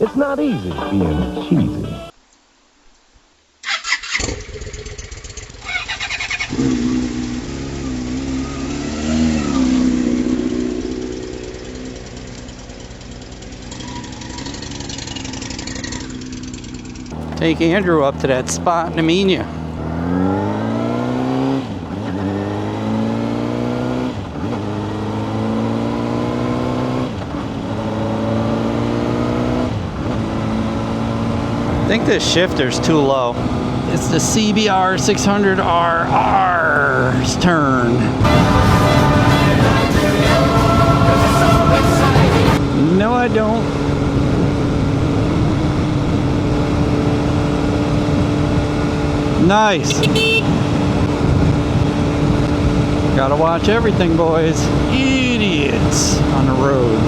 It's not easy being cheesy. Take Andrew up to that spot in Amenia. I think this shifter's too low. It's the CBR600RR's turn. No, I don't. Nice. Gotta watch everything, boys. Idiots on the road.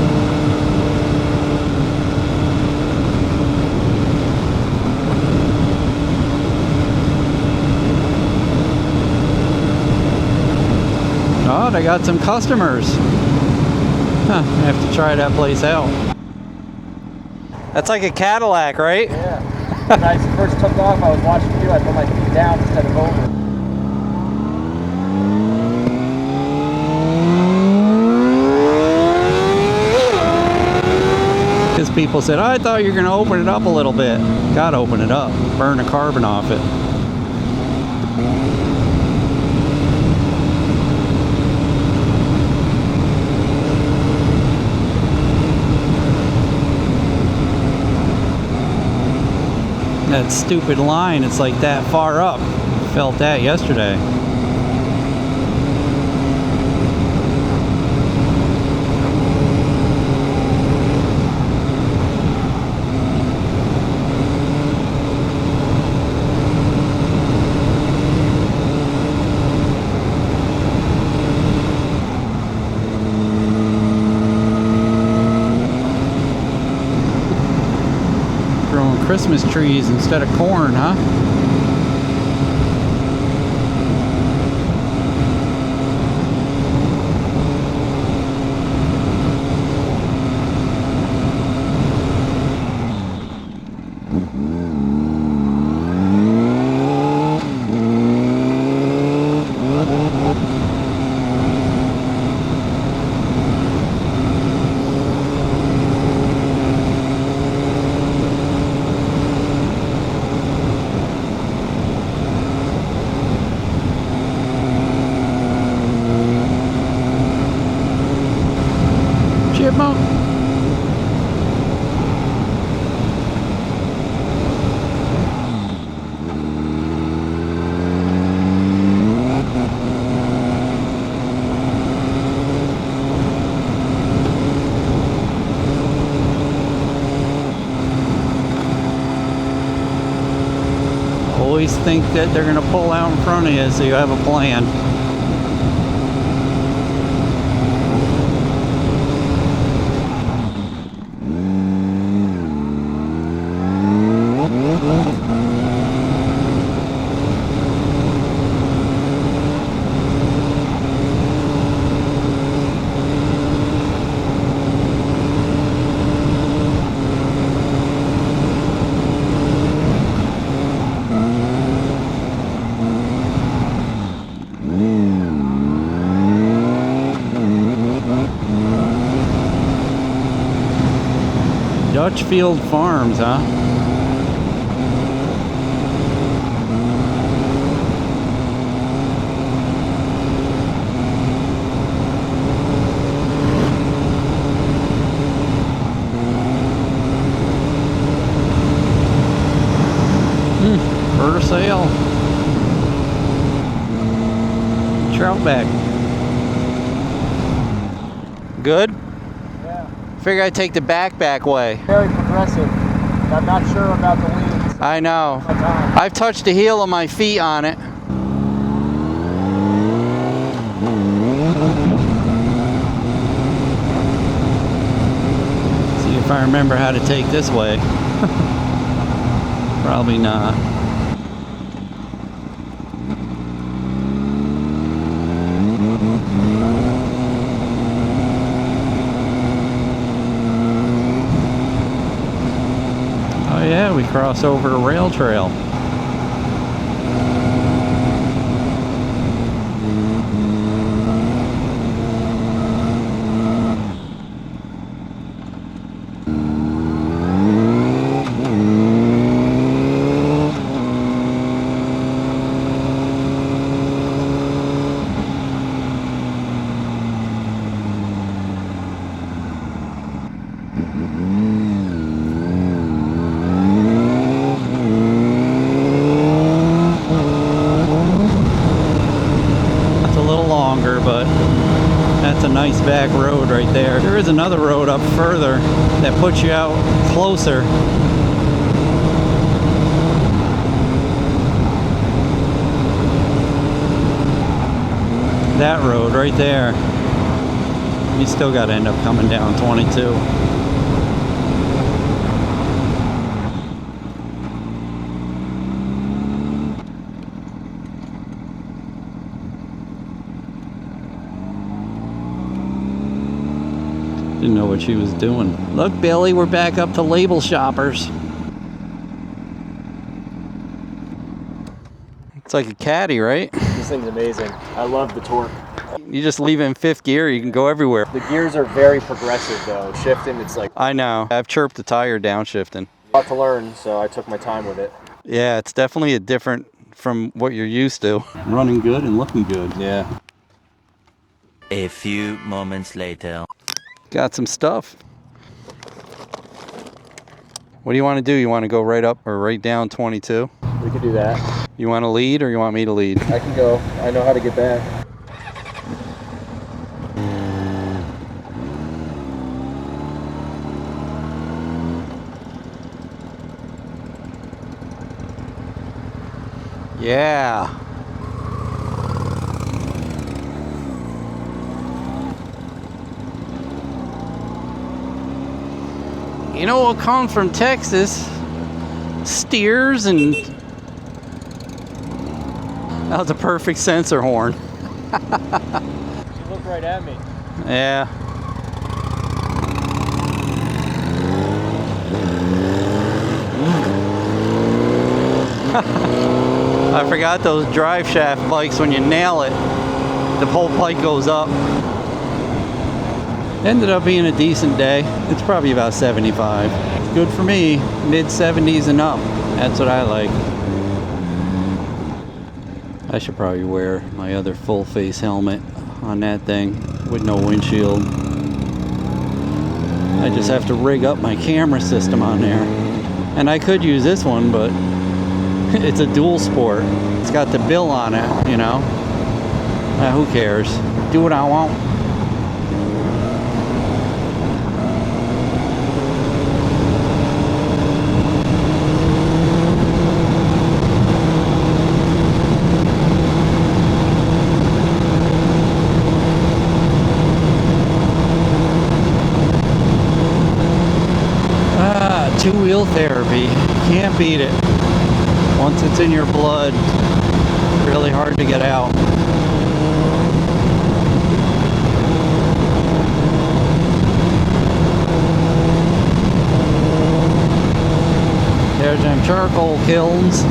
Oh, they got some customers. Huh, I have to try that place out. That's like a Cadillac, right? Yeah. When I first took off, I was watching you. I put my feet down instead of over. Because people said, oh, I thought you were going to open it up a little bit. Gotta open it up. Burn the carbon off it. That stupid line, it's like that far up. Felt that yesterday. Christmas trees instead of corn, huh? Chipmunk. Always think that they're going to pull out in front of you, so you have a plan. Dutchfield Farms, huh? For sale. Troutback. Good? Yeah. Figure I'd take the back way. Very progressive. I'm not sure about the leads. I know. I've touched the heel of my feet on it. See if I remember how to take this way. Probably not. we cross over to rail trail. Nice back road right there. There is another road up further that puts you out closer. That road right there. You still got to end up coming down 22. Didn't know what she was doing. Look, Billy, we're back up to label shoppers. It's like a caddy, right? This thing's amazing. I love the torque. You just leave it in 5th gear, you can go everywhere. The gears are very progressive though. Shifting, it's like... I know. I've chirped the tire downshifting. A lot to learn, so I took my time with it. Yeah, it's definitely a different from what you're used to. Running good and looking good. Yeah. A few moments later. Got some stuff. What do you want to do? You want to go right up or right down 22? We could do that. You want to lead or you want me to lead? I can go. I know how to get back. Yeah. You know what comes from Texas? Steers and... That was a perfect sensor horn. She looked right at me. Yeah. I forgot those drive shaft bikes, when you nail it, the whole bike goes up. Ended up being a decent day. It's probably about 75. Good for me. Mid 70s and up. That's what I like. I should probably wear my other full face helmet on that thing with no windshield. I just have to rig up my camera system on there. And I could use this one, but it's a dual sport. It's got the bill on it, you know. Who cares? Do what I want. Two-wheel therapy. Can't beat it. Once it's in your blood, really hard to get out. There's them charcoal kilns.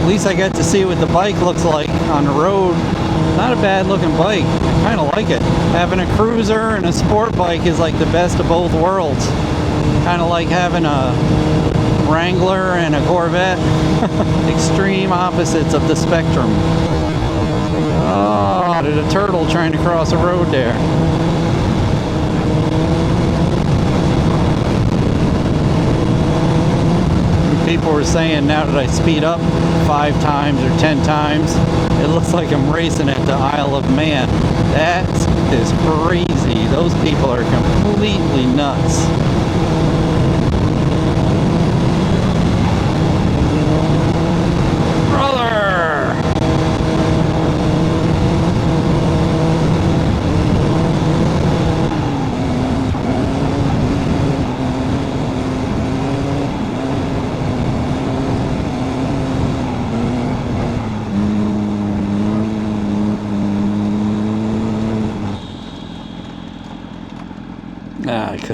At least I get to see what the bike looks like on the road. Not a bad looking bike. I kind of like it. Having a cruiser and a sport bike is like the best of both worlds. Kind of like having a Wrangler and a Corvette. Extreme opposites of the spectrum. Oh, there's a turtle trying to cross a road there. People were saying now that I speed up 5 times or 10 times, it looks like I'm racing at the Isle of Man. That is crazy. Those people are completely nuts.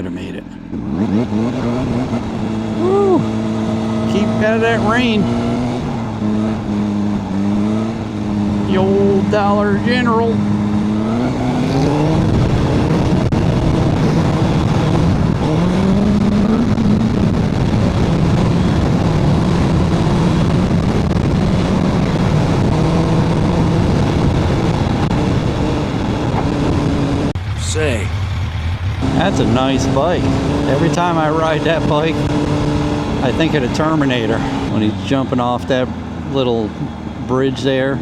could have made it. Woo! Keep out of that rain. The old Dollar General. Say, that's a nice bike. Every time I ride that bike, I think of the Terminator when he's jumping off that little bridge there.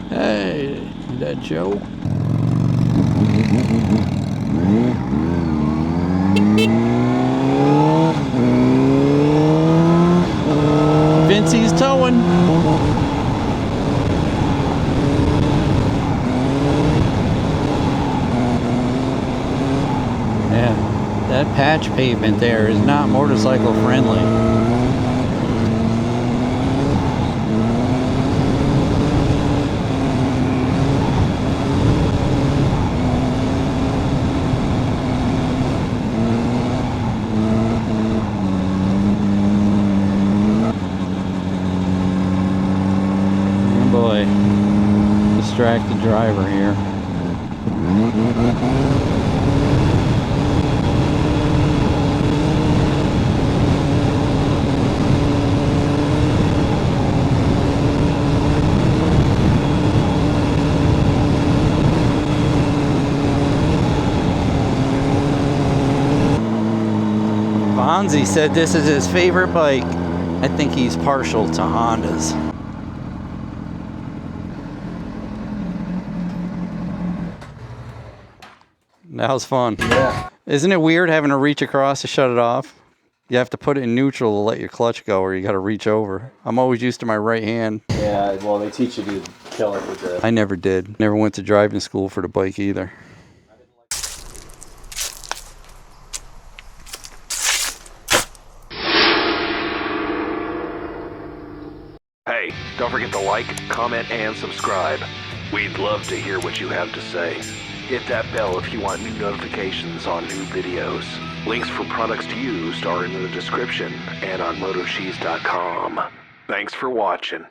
Hey, is that Joe? Vincey's towing. Yeah, that patch pavement there is not motorcycle friendly. Boy, distracted driver here. Bonzi said this is his favorite bike. I think he's partial to Hondas. That was fun. Yeah. Isn't it weird having to reach across to shut it off? You have to put it in neutral to let your clutch go, or you got to reach over. I'm always used to my right hand. Yeah, well, they teach you to kill it with the... I never did. Never went to driving school for the bike either. Hey, don't forget to like, comment, and subscribe. We'd love to hear what you have to say. Hit that bell if you want new notifications on new videos. Links for products used are in the description and on MotoCheez.com. Thanks for watching.